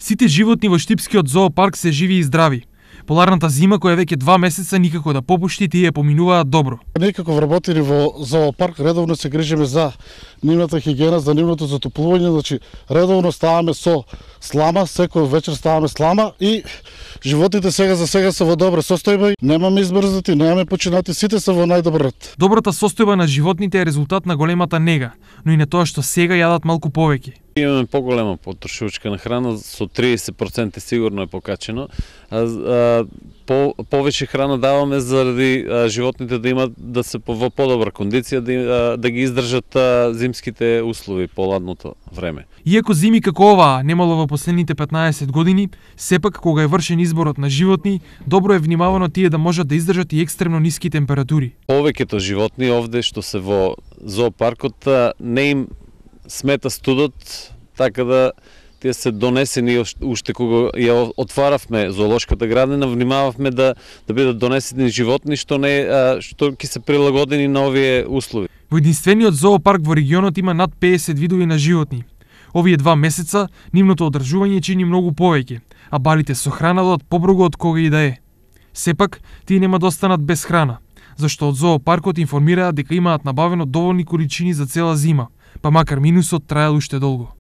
Сите животни во Штипскиот зоопарк се живи и здрави. Поларната зима, која веќе 2 месеца никако да попушти, тие поминуваат добро. Ние како вработени во зоопарк редовно се грижиме за нивната хигиена, за нивното затоплување, значи редовно ставаме со слама, секој вечер ставаме слама и животните сега за сега се во добра состојба, немаме измрзнати, немаме починати, сите се во најдобар ред. Добрата состојба на животните е резултат на големата нега, но и на тоа што сега јадат малку повеќе. Имаме поголема потрошувачка на храна, со 30% сигурно е покачено. Повеќе храна даваме заради животните да имат да се во подобра кондиција, да ги издржат зимските услови, поладното време. Иако зими како оваа немало во последните 15 години, сепак кога е вршен изборот на животни, добро е внимавано тие да можат да издржат и екстремно ниски температури. Повеќето животни овде што се во зоопаркот не им смета студот, така да тие се донесени уште кога ја отваравме зоолошката градина, внимававме да бидат донесени животни што ќе се прилагодени на овие услови. Во единствениот зоопарк во регионот има над 50 видови на животни. Овие 2 месеца нивното одржување чини многу повеќе, а балите со храна додат поброго од кога и да е. Сепак, тие нема да останат без храна, зашто од зоопаркот информираат дека имаат набавено доволни количини за цела зима, па макар минусот траел уште долго.